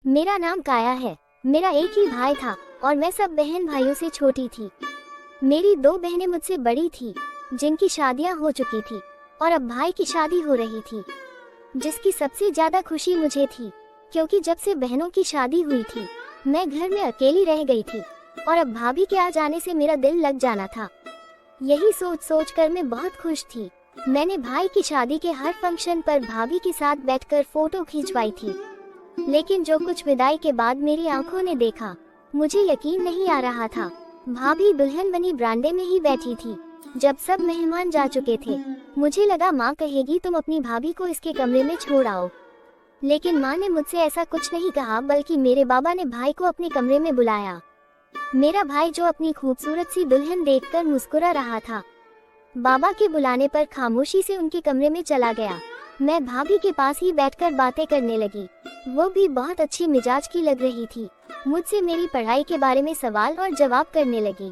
मेरा नाम काया है। मेरा एक ही भाई था और मैं सब बहन भाइयों से छोटी थी। मेरी 2 बहनें मुझसे बड़ी थी, जिनकी शादियां हो चुकी थी और अब भाई की शादी हो रही थी, जिसकी सबसे ज्यादा खुशी मुझे थी, क्योंकि जब से बहनों की शादी हुई थी मैं घर में अकेली रह गई थी और अब भाभी के आ जाने से मेरा दिल लग जाना था। यही सोच सोच कर मैं बहुत खुश थी। मैंने भाई की शादी के हर फंक्शन पर भाभी के साथ बैठकर फोटो खिंचवाई थी, लेकिन जो कुछ विदाई के बाद मेरी आंखों ने देखा, मुझे यकीन नहीं आ रहा था। भाभी दुल्हन बनी बरामदे में ही बैठी थी। जब सब मेहमान जा चुके थे, मुझे लगा माँ कहेगी तुम अपनी भाभी को इसके कमरे में छोड़ आओ, लेकिन माँ ने मुझसे ऐसा कुछ नहीं कहा, बल्कि मेरे बाबा ने भाई को अपने कमरे में बुलाया। मेरा भाई जो अपनी खूबसूरत सी दुल्हन देखकर मुस्कुरा रहा था, बाबा के बुलाने पर खामोशी से उनके कमरे में चला गया। मैं भाभी के पास ही बैठकर बातें करने लगी। वो भी बहुत अच्छी मिजाज की लग रही थी। मुझसे मेरी पढ़ाई के बारे में सवाल और जवाब करने लगी।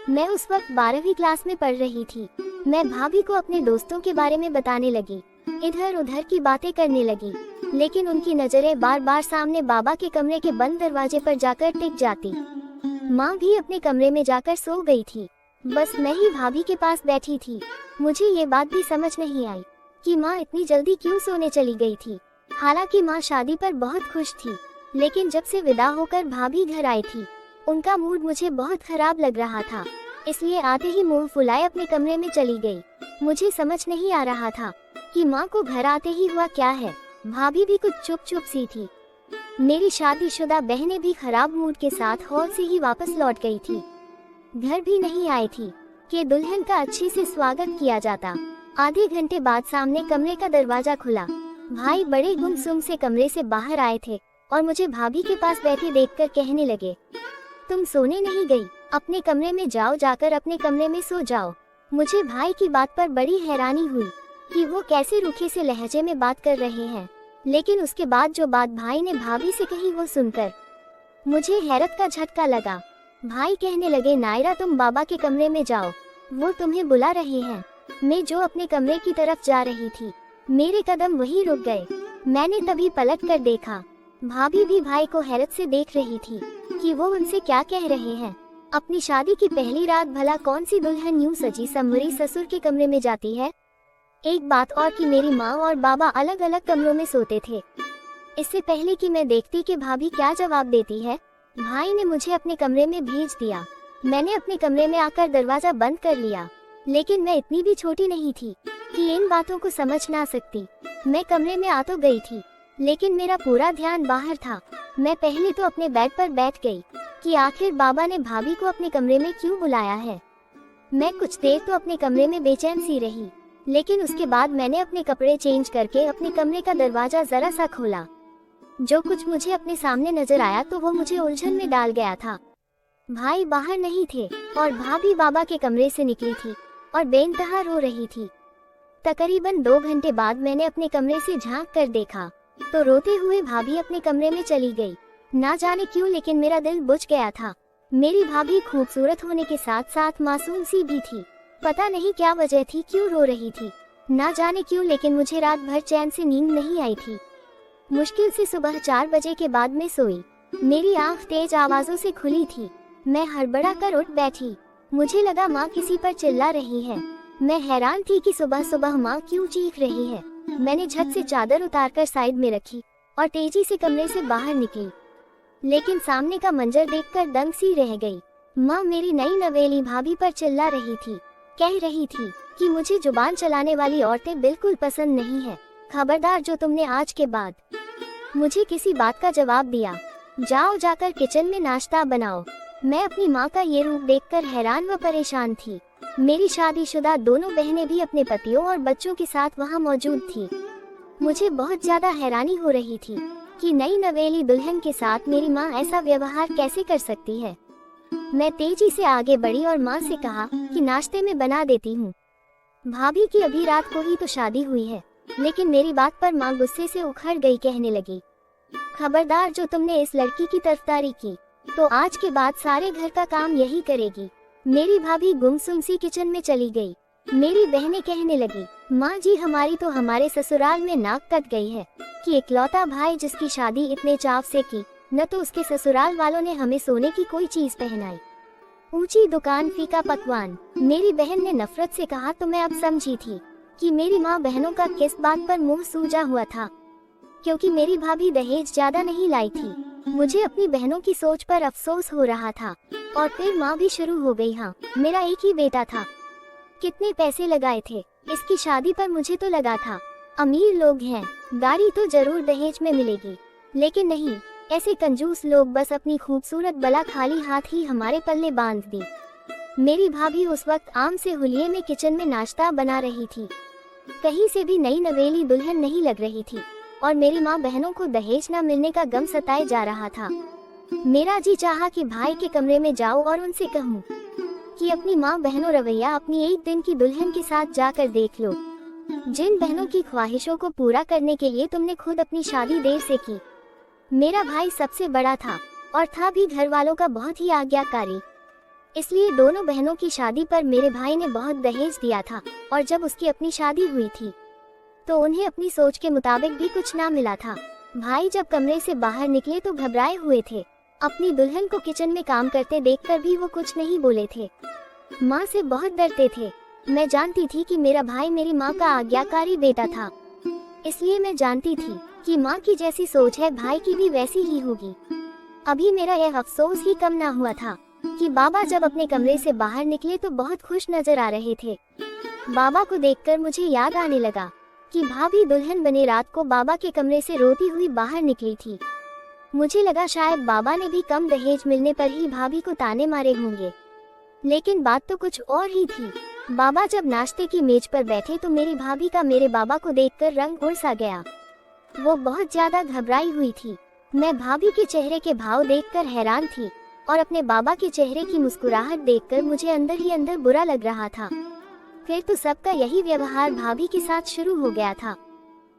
मैं उस वक्त 12वीं क्लास में पढ़ रही थी। मैं भाभी को अपने दोस्तों के बारे में बताने लगी, इधर उधर की बातें करने लगी, लेकिन उनकी नजरें बार बार सामने बाबा के कमरे के बंद दरवाजे पर जाकर टिक जाती। माँ भी अपने कमरे में जाकर सो गई थी। बस मैं ही भाभी के पास बैठी थी। मुझे ये बात भी समझ नहीं आई कि माँ इतनी जल्दी क्यों सोने चली गई थी। हालांकि माँ शादी पर बहुत खुश थी, लेकिन जब से विदा होकर भाभी घर आई थी, उनका मूड मुझे बहुत खराब लग रहा था। इसलिए आते ही मुंह फुलाए अपने कमरे में चली गई। मुझे समझ नहीं आ रहा था कि माँ को घर आते ही हुआ क्या है। भाभी भी कुछ चुप चुप सी थी। मेरी शादीशुदा बहनें भी खराब मूड के साथ हॉल से ही वापस लौट गई थी। घर भी नहीं आई थी कि दुल्हन का अच्छे से स्वागत किया जाता। आधे घंटे बाद सामने कमरे का दरवाजा खुला। भाई बड़े गुमसुम से कमरे से बाहर आए थे और मुझे भाभी के पास बैठे देखकर कहने लगे, तुम सोने नहीं गई? अपने कमरे में जाओ, जाकर अपने कमरे में सो जाओ। मुझे भाई की बात पर बड़ी हैरानी हुई कि वो कैसे रूखे से लहजे में बात कर रहे हैं, लेकिन उसके बाद जो बात भाई ने भाभी से कही वो सुनकर मुझे हैरत का झटका लगा। भाई कहने लगे, नायरा तुम बाबा के कमरे में जाओ, वो तुम्हें बुला रहे हैं। मैं जो अपने कमरे की तरफ जा रही थी, मेरे कदम वहीं रुक गए। मैंने तभी पलट कर देखा, भाभी भी भाई को हैरत से देख रही थी कि वो उनसे क्या कह रहे हैं। अपनी शादी की पहली रात भला कौन सी दुल्हन यूं सजी संवरी ससुर के कमरे में जाती है। एक बात और कि मेरी माँ और बाबा अलग अलग कमरों में सोते थे। इससे पहले कि मैं देखती कि भाभी क्या जवाब देती है, भाई ने मुझे अपने कमरे में भेज दिया। मैंने अपने कमरे में आकर दरवाजा बंद कर लिया, लेकिन मैं इतनी भी छोटी नहीं थी कि इन बातों को समझ ना सकती। मैं कमरे में आ तो गई थी, लेकिन मेरा पूरा ध्यान बाहर था। मैं पहले तो अपने बेड पर बैठ गई कि आखिर बाबा ने भाभी को अपने कमरे में क्यों बुलाया है। मैं कुछ देर तो अपने कमरे में बेचैन सी रही, लेकिन उसके बाद मैंने अपने कपड़े चेंज करके अपने कमरे का दरवाजा जरा सा खोला। जो कुछ मुझे अपने सामने नजर आया तो वो मुझे उलझन में डाल गया था। भाई बाहर नहीं थे और भाभी बाबा के कमरे से निकली थी और बेइंतहा रो रही थी। तकरीबन 2 घंटे बाद मैंने अपने कमरे से झांक कर देखा तो रोते हुए भाभी अपने कमरे में चली गई। ना जाने क्यों, लेकिन मेरा दिल बुझ गया था। मेरी भाभी खूबसूरत होने के साथ साथ मासूम सी भी थी। पता नहीं क्या वजह थी, क्यों रो रही थी, ना जाने क्यों, लेकिन मुझे रात भर चैन से नींद नहीं आई थी। मुश्किल से सुबह 4 बजे के बाद मैं सोई। मेरी आंख तेज आवाजों से खुली थी। मैं हड़बड़ा कर उठ बैठी। मुझे लगा माँ किसी पर चिल्ला रही है। मैं हैरान थी कि सुबह सुबह माँ क्यों चीख रही है। मैंने झट से चादर उतारकर साइड में रखी और तेजी से कमरे से बाहर निकली, लेकिन सामने का मंजर देखकर दंग सी रह गई। माँ मेरी नई नवेली भाभी पर चिल्ला रही थी, कह रही थी कि मुझे जुबान चलाने वाली औरतें बिल्कुल पसंद नहीं है। खबरदार, जो तुमने आज के बाद मुझे किसी बात का जवाब दिया, जाओ जाकर किचन में नाश्ता बनाओ। मैं अपनी माँ का ये रूप देखकर हैरान व परेशान थी। मेरी शादीशुदा दोनों बहनें भी अपने पतियों और बच्चों के साथ वहाँ मौजूद थी। मुझे बहुत ज्यादा हैरानी हो रही थी कि नई नवेली दुल्हन के साथ मेरी माँ ऐसा व्यवहार कैसे कर सकती है। मैं तेजी से आगे बढ़ी और माँ से कहा कि नाश्ते में बना देती हूँ। भाभी की अभी रात को ही तो शादी हुई है। लेकिन मेरी बात पर माँ गुस्से से उखड़ गई, कहने लगी, खबरदार, जो तुमने इस लड़की की तरफदारी की तो आज के बाद सारे घर का काम यही करेगी। मेरी भाभी गुमसुम सी किचन में चली गई। मेरी बहनें कहने लगी, माँ जी, हमारी तो हमारे ससुराल में नाक कट गई है कि इकलौता भाई जिसकी शादी इतने चाव से की, न तो उसके ससुराल वालों ने हमें सोने की कोई चीज पहनाई। ऊंची दुकान, फीका पकवान। मेरी बहन ने नफरत से कहा तो मैं अब समझी थी कि मेरी माँ बहनों का किस बात पर मुंह सूजा हुआ था, क्योंकि मेरी भाभी दहेज ज्यादा नहीं लाई थी। मुझे अपनी बहनों की सोच पर अफसोस हो रहा था। और फिर माँ भी शुरू हो गई। हाँ, मेरा एक ही बेटा था, कितने पैसे लगाए थे इसकी शादी पर। मुझे तो लगा था अमीर लोग हैं, गाड़ी तो जरूर दहेज में मिलेगी, लेकिन नहीं, ऐसे कंजूस लोग बस अपनी खूबसूरत बला खाली हाथ ही हमारे पल्ले बांध दी। मेरी भाभी उस वक्त आम से हुलिये में किचन में नाश्ता बना रही थी, कहीं से भी नई नवेली दुल्हन नहीं लग रही थी, और मेरी माँ बहनों को दहेज न मिलने का गम सताए जा रहा था। मेरा जी चाहा कि भाई के कमरे में जाऊं और उनसे कहूं कि अपनी माँ बहनों रवैया अपनी एक दिन की दुल्हन के साथ जाकर देख लो। जिन बहनों की ख्वाहिशों को पूरा करने के लिए तुमने खुद अपनी शादी देर से की। मेरा भाई सबसे बड़ा था और था भी घर वालों का बहुत ही आज्ञाकारी, इसलिए दोनों बहनों की शादी पर मेरे भाई ने बहुत दहेज दिया था। और जब उसकी अपनी शादी हुई थी तो उन्हें अपनी सोच के मुताबिक भी कुछ ना मिला था। भाई जब कमरे से बाहर निकले तो घबराए हुए थे। अपनी दुल्हन को किचन में काम करते देखकर भी वो कुछ नहीं बोले थे। माँ से बहुत डरते थे। मैं जानती थी कि मेरा भाई मेरी माँ का आज्ञाकारी बेटा था, इसलिए मैं जानती थी कि माँ की जैसी सोच है भाई की भी वैसी ही होगी। अभी मेरा यह अफसोस ही कम ना हुआ था कि बाबा जब अपने कमरे से बाहर निकले तो बहुत खुश नजर आ रहे थे। बाबा को देखकर मुझे याद आने लगा कि भाभी दुल्हन बने रात को बाबा के कमरे से रोती हुई बाहर निकली थी। मुझे लगा शायद बाबा ने भी कम दहेज मिलने पर ही भाभी को ताने मारे होंगे, लेकिन बात तो कुछ और ही थी। बाबा जब नाश्ते की मेज पर बैठे तो मेरी भाभी का मेरे बाबा को देखकर रंग उड़ सा गया। वो बहुत ज्यादा घबराई हुई थी। मैं भाभी के चेहरे के भाव देखकर हैरान थी और अपने बाबा के चेहरे की मुस्कुराहट देखकर मुझे अंदर ही अंदर बुरा लग रहा था। फिर तो सबका यही व्यवहार भाभी के साथ शुरू हो गया था।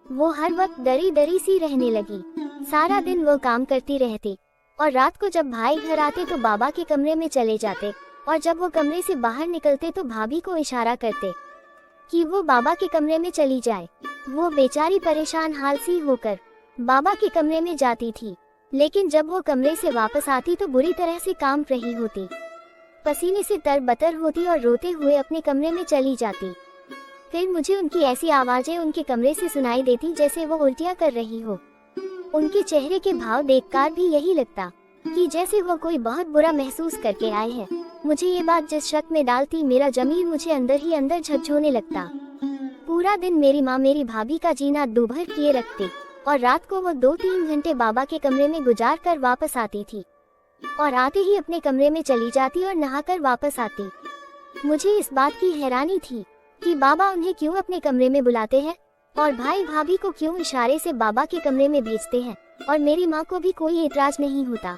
वो हर वक्त डरी डरी सी रहने लगी। सारा दिन वो काम करती रहती और रात को जब भाई घर आते तो बाबा के कमरे में चले जाते, और जब वो कमरे से बाहर निकलते तो भाभी को इशारा करते कि वो बाबा के कमरे में चली जाए। वो बेचारी परेशान हाल सी होकर बाबा के कमरे में जाती थी, लेकिन जब वो कमरे से वापस आती तो बुरी तरह से कांप रही होती, पसीने से तरबतर होती और रोते हुए अपने कमरे में चली जाती। फिर मुझे उनकी ऐसी आवाजें उनके कमरे से सुनाई देती जैसे वो उल्टियां कर रही हो। उनके चेहरे के भाव देखकर भी यही लगता कि जैसे वो कोई बहुत बुरा महसूस करके आए हैं। मुझे ये बात जिस शक में डालती, मेरा जमीर मुझे अंदर ही अंदर झकझोरने लगता। पूरा दिन मेरी माँ मेरी भाभी का जीना दूभर किए रखती और रात को वो 2-3 घंटे बाबा के कमरे में गुजार कर वापस आती थी और आते ही अपने कमरे में चली जाती और नहाकर वापस आती। मुझे इस बात की हैरानी थी कि बाबा उन्हें क्यों अपने कमरे में बुलाते हैं और भाई भाभी को क्यों इशारे से बाबा के कमरे में भेजते हैं, और मेरी माँ को भी कोई एतराज नहीं होता।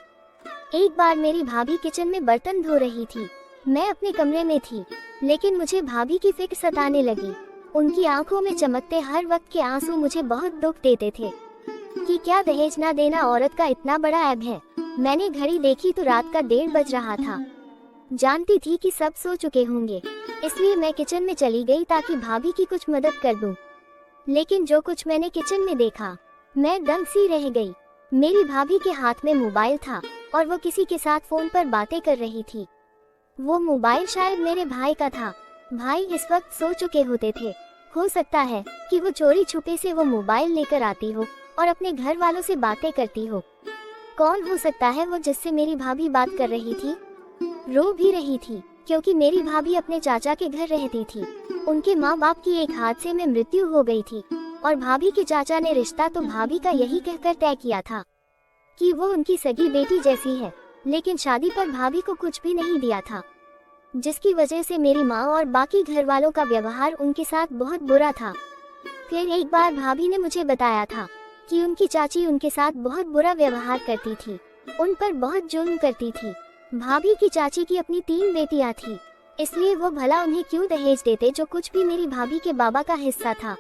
एक बार मेरी भाभी किचन में बर्तन धो रही थी। मैं अपने कमरे में थी, लेकिन मुझे भाभी की फिक्र सताने लगी। उनकी आंखों में चमकते हर वक्त के आंसू मुझे बहुत दुख देते थे कि क्या दहेज ना देना औरत का इतना बड़ा ऐब है। मैंने घड़ी देखी तो रात का 1:30 बज रहा था। जानती थी कि सब सो चुके होंगे, इसलिए मैं किचन में चली गई ताकि भाभी की कुछ मदद कर दूं। लेकिन जो कुछ मैंने किचन में देखा, मैं दंग सी रह गई। मेरी भाभी के हाथ में मोबाइल था और वो किसी के साथ फोन पर बातें कर रही थी। वो मोबाइल शायद मेरे भाई का था। भाई इस वक्त सो चुके होते थे। हो सकता है कि वो चोरी छुपे से वो मोबाइल लेकर आती हो और अपने घर वालों से बातें करती हो। कौन हो सकता है वो जिससे मेरी भाभी बात कर रही थी? रो भी रही थी क्योंकि मेरी भाभी अपने चाचा के घर रहती थी। उनके माँ बाप की एक हादसे में मृत्यु हो गई थी और भाभी के चाचा ने रिश्ता तो भाभी का यही कहकर तय किया था कि वो उनकी सगी बेटी जैसी है, लेकिन शादी पर भाभी को कुछ भी नहीं दिया था, जिसकी वजह से मेरी माँ और बाकी घर वालों का व्यवहार उनके साथ बहुत बुरा था। फिर एक बार भाभी ने मुझे बताया था कि उनकी चाची उनके साथ बहुत बुरा व्यवहार करती थी, उन पर बहुत जुल्म करती थी। भाभी की चाची की अपनी 3 बेटियां थी, इसलिए वो भला उन्हें क्यों दहेज देते जो कुछ भी मेरी भाभी के बाबा का हिस्सा था।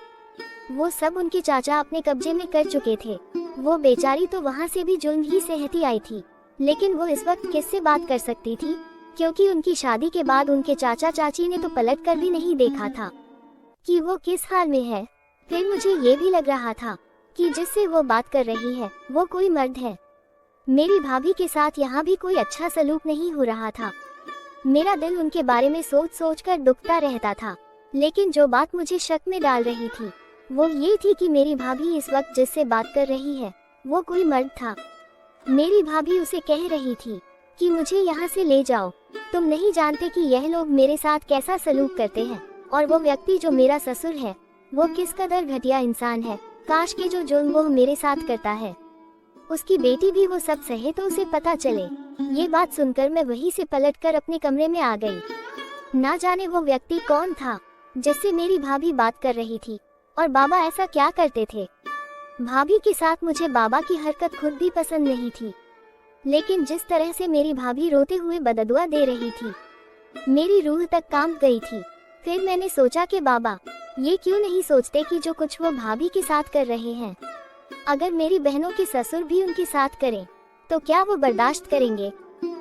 वो सब उनके चाचा अपने कब्जे में कर चुके थे। वो बेचारी तो वहाँ से भी जुल्म ही सहती आई थी, लेकिन वो इस वक्त किससे बात कर सकती थी, क्योंकि उनकी शादी के बाद उनके चाचा चाची ने तो पलट कर भी नहीं देखा था। कि वो किस हाल में है। फिर मुझे ये भी लग रहा था कि जिससे वो बात कर रही है वो कोई मर्द है। मेरी भाभी के साथ यहाँ भी कोई अच्छा सलूक नहीं हो रहा था। मेरा दिल उनके बारे में सोच सोच कर दुखता रहता था। लेकिन जो बात मुझे शक में डाल रही थी वो ये थी कि मेरी भाभी इस वक्त जिससे बात कर रही है वो कोई मर्द था। मेरी भाभी उसे कह रही थी कि मुझे यहाँ से ले जाओ, तुम नहीं जानते कि यह लोग मेरे साथ कैसा सलूक करते हैं, और वो व्यक्ति जो मेरा ससुर है वो किस कदर घटिया इंसान है। काश के जो जुर्म वो मेरे साथ करता है उसकी बेटी भी वो सब सहे तो उसे पता चले। ये बात सुनकर मैं वहीं से पलटकर अपने कमरे में आ गई। ना जाने वो व्यक्ति कौन था जिससे मेरी भाभी बात कर रही थी, और बाबा ऐसा क्या करते थे। भाभी के साथ मुझे बाबा की हरकत खुद भी पसंद नहीं थी, लेकिन जिस तरह से मेरी भाभी रोते हुए बददुआ दे रही थी मेरी रूह तक कांप गई थी। फिर मैंने सोचा कि बाबा ये क्यों नहीं सोचते कि जो कुछ वो भाभी के साथ कर रहे हैं अगर मेरी बहनों के ससुर भी उनके साथ करें तो क्या वो बर्दाश्त करेंगे।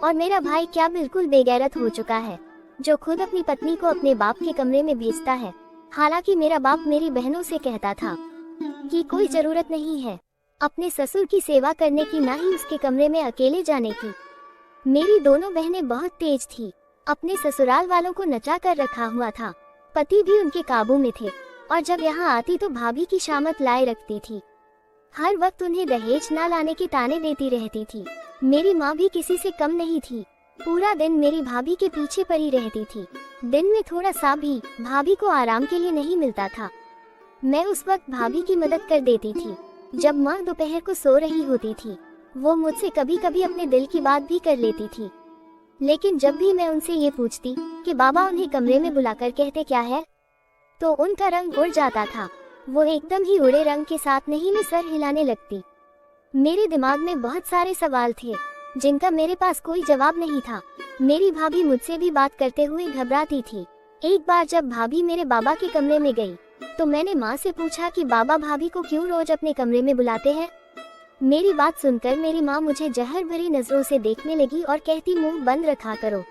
और मेरा भाई क्या बिल्कुल बेगैरत हो चुका है जो खुद अपनी पत्नी को अपने बाप के कमरे में भेजता है। हालांकि मेरा बाप मेरी बहनों से कहता था कि कोई जरूरत नहीं है अपने ससुर की सेवा करने की, ना ही उसके कमरे में अकेले जाने की। मेरी दोनों बहनें बहुत तेज थी, अपने ससुराल वालों को नचा कर रखा हुआ था, पति भी उनके काबू में थे, और जब यहाँ आती तो भाभी की शामत लाए रखती थी। हर वक्त उन्हें दहेज ना लाने के ताने देती रहती थी। मेरी माँ भी किसी से कम नहीं थी, पूरा दिन मेरी भाभी के पीछे पड़ी रहती थी। दिन में थोड़ा सा भी भाभी को आराम के लिए नहीं मिलता था। मैं उस वक्त भाभी की मदद कर देती थी। जब माँ दोपहर को सो रही होती थी वो मुझसे कभी कभी अपने दिल की बात भी कर लेती थी। लेकिन जब भी मैं उनसे ये पूछती कि बाबा उन्हें कमरे में बुलाकर कहते क्या है, तो उनका रंग उड़ जाता था। वो एकदम ही उड़े रंग के साथ नहीं में सर हिलाने लगती। मेरे दिमाग में बहुत सारे सवाल थे जिनका मेरे पास कोई जवाब नहीं था। मेरी भाभी मुझसे भी बात करते हुए घबराती थी। एक बार जब भाभी मेरे बाबा के कमरे में गई तो मैंने माँ से पूछा कि बाबा भाभी को क्यों रोज अपने कमरे में बुलाते हैं। मेरी बात सुनकर मेरी माँ मुझे जहर भरी नजरों से देखने लगी और कहती मुंह बंद रखा करो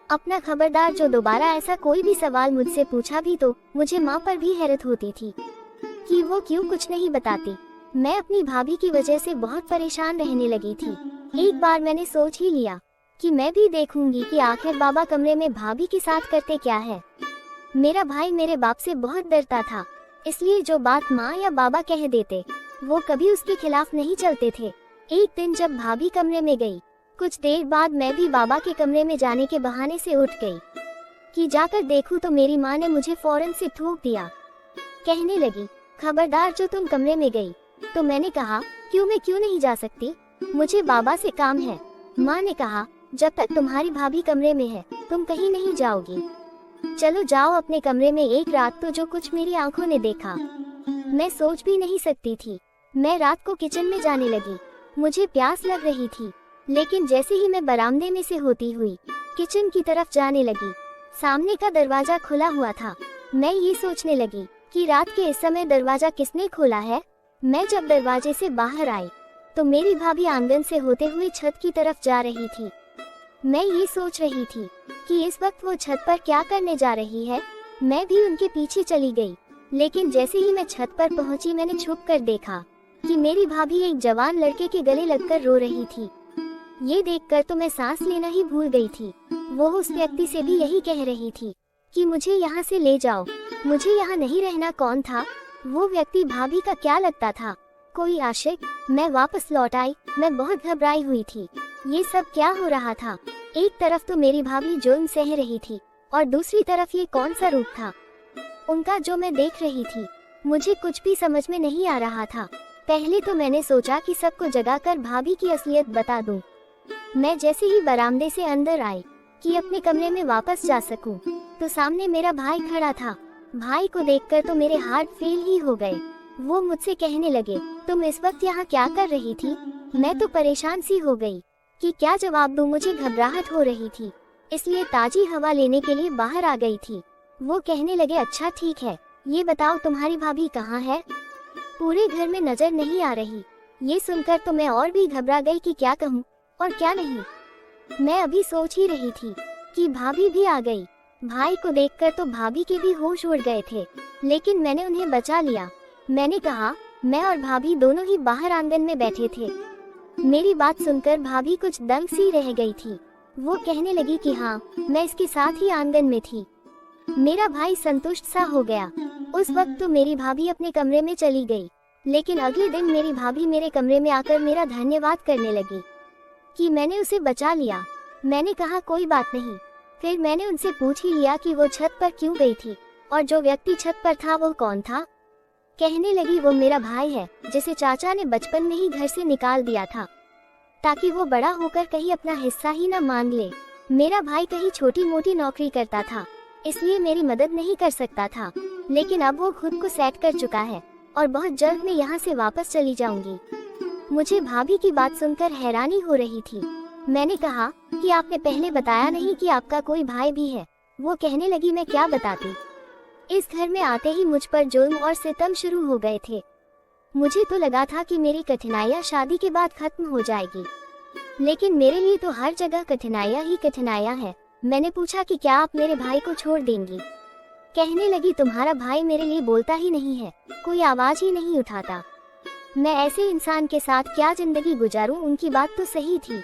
अपना, खबरदार जो दोबारा ऐसा कोई भी सवाल मुझसे पूछा भी तो। मुझे माँ पर भी हैरत होती थी कि वो क्यों कुछ नहीं बताती। मैं अपनी भाभी की वजह से बहुत परेशान रहने लगी थी। एक बार मैंने सोच ही लिया कि मैं भी देखूंगी कि आखिर बाबा कमरे में भाभी के साथ करते क्या है। मेरा भाई मेरे बाप से बहुत डरता था, इसलिए जो बात माँ या बाबा कह देते वो कभी उसके खिलाफ नहीं चलते थे। एक दिन जब भाभी कमरे में गई, कुछ देर बाद मैं भी बाबा के कमरे में जाने के बहाने से उठ गई कि जाकर देखूं तो मेरी माँ ने मुझे फौरन से थूक दिया। कहने लगी खबरदार जो तुम कमरे में गई। तो मैंने कहा मैं क्यों नहीं जा सकती, मुझे बाबा से काम है। माँ ने कहा जब तक तुम्हारी भाभी कमरे में है तुम कहीं नहीं जाओगी, चलो जाओ अपने कमरे में। एक रात तो जो कुछ मेरी आंखों ने देखा मैं सोच भी नहीं सकती थी। मैं रात को किचन में जाने लगी। मुझे प्यास लग रही थी, लेकिन जैसे ही मैं बरामदे में से होती हुई किचन की तरफ जाने लगी, सामने का दरवाजा खुला हुआ था। मैं ये सोचने लगी कि रात के इस समय दरवाजा किसने खोला है। मैं जब दरवाजे से बाहर आई तो मेरी भाभी आंगन से होते हुए छत की तरफ जा रही थी। मैं ये सोच रही थी कि इस वक्त वो छत पर क्या करने जा रही है। मैं भी उनके पीछे चली गई, लेकिन जैसे ही मैं छत पर पहुंची मैंने छुप कर देखा कि मेरी भाभी एक जवान लड़के के गले लगकर रो रही थी। ये देखकर तो मैं सांस लेना ही भूल गई थी। वो उस व्यक्ति से भी यही कह रही थी कि मुझे यहाँ से ले जाओ, मुझे यहाँ नहीं रहना। कौन था वो व्यक्ति? भाभी का क्या लगता था, कोई आशिक? मैं वापस लौट आई। मैं बहुत घबराई हुई थी। ये सब क्या हो रहा था? एक तरफ तो मेरी भाभी जुल्म सह रही थी और दूसरी तरफ ये कौन सा रूप था उनका जो मैं देख रही थी। मुझे कुछ भी समझ में नहीं आ रहा था। पहले तो मैंने सोचा कि सबको जगाकर भाभी की असलियत बता दूं। मैं जैसे ही बरामदे से अंदर आई कि अपने कमरे में वापस जा सकूं, तो सामने मेरा भाई खड़ा था। भाई को देखकर तो मेरे हार्ट फेल ही हो गए। वो मुझसे कहने लगे तुम इस वक्त यहाँ क्या कर रही थी? मैं तो परेशान सी हो गई कि क्या जवाब दूं। मुझे घबराहट हो रही थी, इसलिए ताजी हवा लेने के लिए बाहर आ गई थी। वो कहने लगे अच्छा ठीक है, ये बताओ तुम्हारी भाभी कहाँ है? पूरे घर में नजर नहीं आ रही। ये सुनकर तो मैं और भी घबरा गई कि क्या कहूँ और क्या नहीं। मैं अभी सोच ही रही थी कि भाभी भी आ गई। भाई को देखकर तो भाभी के भी होश उड़ गए थे, लेकिन मैंने उन्हें बचा लिया। मैंने कहा, मैं और भाभी दोनों ही बाहर आंगन में बैठे थे। मेरी बात सुनकर भाभी कुछ दंग सी रह गई थी। वो कहने लगी कि हाँ, मैं इसके साथ ही आंगन में थी। मेरा भाई संतुष्ट सा हो गया। उस वक्त तो मेरी भाभी अपने कमरे में चली गई, लेकिन अगले दिन मेरी भाभी मेरे कमरे में आकर मेरा धन्यवाद करने लगी कि मैंने उसे बचा लिया। मैंने कहा कोई बात नहीं। फिर मैंने उनसे पूछ ही लिया कि वो छत पर क्यों गई थी और जो व्यक्ति छत पर था वो कौन था। कहने लगी, वो मेरा भाई है जिसे चाचा ने बचपन में ही घर से निकाल दिया था ताकि वो बड़ा होकर कहीं अपना हिस्सा ही न मांग ले। मेरा भाई कहीं छोटी मोटी नौकरी करता था, इसलिए मेरी मदद नहीं कर सकता था, लेकिन अब वो खुद को सेट कर चुका है और बहुत जल्द मैं यहाँ से वापस चली जाऊंगी। मुझे भाभी की बात सुनकर हैरानी हो रही थी। मैंने कहा कि आपने पहले बताया नहीं कि आपका कोई भाई भी है। वो कहने लगी, मैं क्या बताती। इस घर में आते ही मुझ पर जुल्म और सितम शुरू हो गए थे। मुझे तो लगा था कि मेरी कठिनाइयाँ शादी के बाद खत्म हो जाएगी, लेकिन मेरे लिए तो हर जगह कठिनाइयाँ ही कठिनाइयाँ हैं। मैंने पूछा कि क्या आप मेरे भाई को छोड़ देंगी। कहने लगी, तुम्हारा भाई मेरे लिए बोलता ही नहीं है, कोई आवाज ही नहीं उठाता। मैं ऐसे इंसान के साथ क्या जिंदगी गुजारूं। उनकी बात तो सही थी।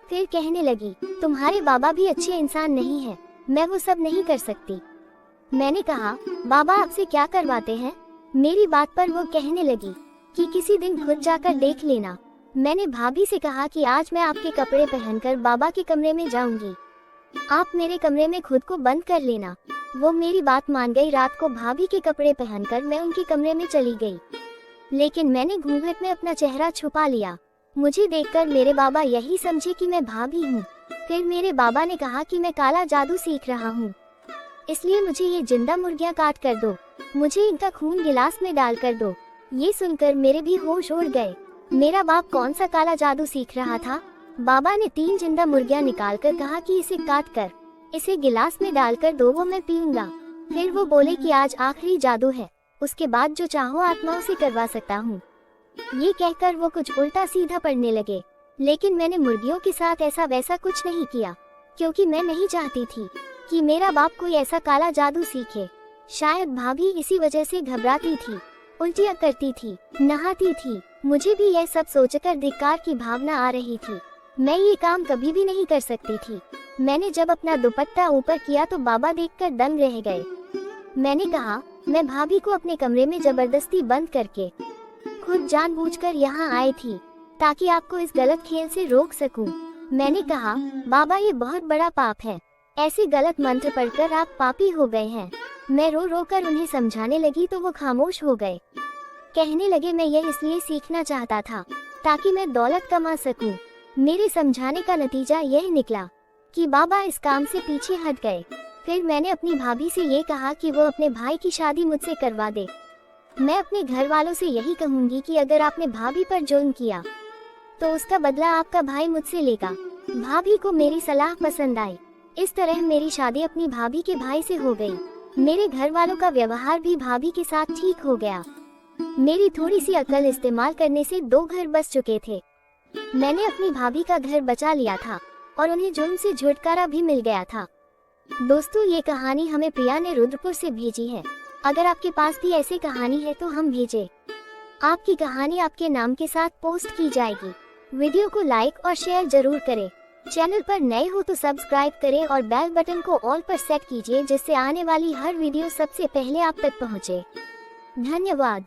फिर कहने लगी, तुम्हारे बाबा भी अच्छे इंसान नहीं है, मैं वो सब नहीं कर सकती। मैंने कहा, बाबा आपसे क्या करवाते हैं। मेरी बात पर वो कहने लगी कि किसी दिन खुद जाकर देख लेना। मैंने भाभी से कहा कि आज मैं आपके कपड़े पहनकर बाबा के कमरे में जाऊंगी, आप मेरे कमरे में खुद को बंद कर लेना। वो मेरी बात मान गई। रात को भाभी के कपड़े पहनकर मैं उनके कमरे में चली गई, लेकिन मैंने घूंघट में अपना चेहरा छुपा लिया। मुझे देखकर मेरे बाबा यही समझे कि मैं भाभी हूँ। फिर मेरे बाबा ने कहा कि मैं काला जादू सीख रहा हूँ, इसलिए मुझे ये जिंदा मुर्गियाँ काट कर दो, मुझे इनका खून गिलास में डाल कर दो। ये सुनकर मेरे भी होश उड़ गए। मेरा बाप कौन सा काला जादू सीख रहा था। बाबा ने 3 जिंदा मुर्गियाँ निकालकर कहा कि इसे काट कर इसे गिलास में डालकर दो, वो मैं पीऊंगा। फिर वो बोले कि आज आखिरी जादू है, उसके बाद जो चाहो आत्माओं से करवा सकता हूँ। ये कहकर वो कुछ उल्टा सीधा पढ़ने लगे, लेकिन मैंने मुर्गियों के साथ ऐसा वैसा कुछ नहीं किया, क्योंकि मैं नहीं चाहती थी कि मेरा बाप कोई ऐसा काला जादू सीखे। शायद भाभी इसी वजह से घबराती थी, उल्टियाँ करती थी, नहाती थी। मुझे भी यह सब सोचकर धिक्कार की भावना आ रही थी। मैं ये काम कभी भी नहीं कर सकती थी। मैंने जब अपना दुपट्टा ऊपर किया तो बाबा देखकर दंग रह गए। मैंने कहा, मैं भाभी को अपने कमरे में जबरदस्ती बंद करके खुद जानबूझकर यहाँ आई थी ताकि आपको इस गलत खेल से रोक सकूं। मैंने कहा, बाबा ये बहुत बड़ा पाप है, ऐसे गलत मंत्र पढ़कर आप पापी हो गए हैं। मैं रो रो कर उन्हें समझाने लगी तो वो खामोश हो गए। कहने लगे, मैं यह इसलिए सीखना चाहता था ताकि मैं दौलत कमा सकूं। मेरे समझाने का नतीजा यह निकला कि बाबा इस काम से पीछे हट गए। फिर मैंने अपनी भाभी से ये कहा कि वो अपने भाई की शादी मुझसे करवा दे। मैं अपने घर वालों से यही कहूँगी कि अगर आपने भाभी पर जुल्म किया तो उसका बदला आपका भाई मुझसे लेगा। भाभी को मेरी सलाह पसंद आई। इस तरह मेरी शादी अपनी भाभी के भाई से हो गई। मेरे घर वालों का व्यवहार भी भाभी के साथ ठीक हो गया। मेरी थोड़ी सी अकल इस्तेमाल करने से 2 घर बस चुके थे। मैंने अपनी भाभी का घर बचा लिया था और उन्हें जुल्म से छुटकारा भी मिल गया था। दोस्तों, ये कहानी हमें प्रिया ने रुद्रपुर से भेजी है। अगर आपके पास भी ऐसी कहानी है तो हम भेजें। आपकी कहानी आपके नाम के साथ पोस्ट की जाएगी। वीडियो को लाइक और शेयर जरूर करें। चैनल पर नए हो तो सब्सक्राइब करें और बेल बटन को ऑल पर सेट कीजिए, जिससे आने वाली हर वीडियो सबसे पहले आप तक पहुंचे। धन्यवाद।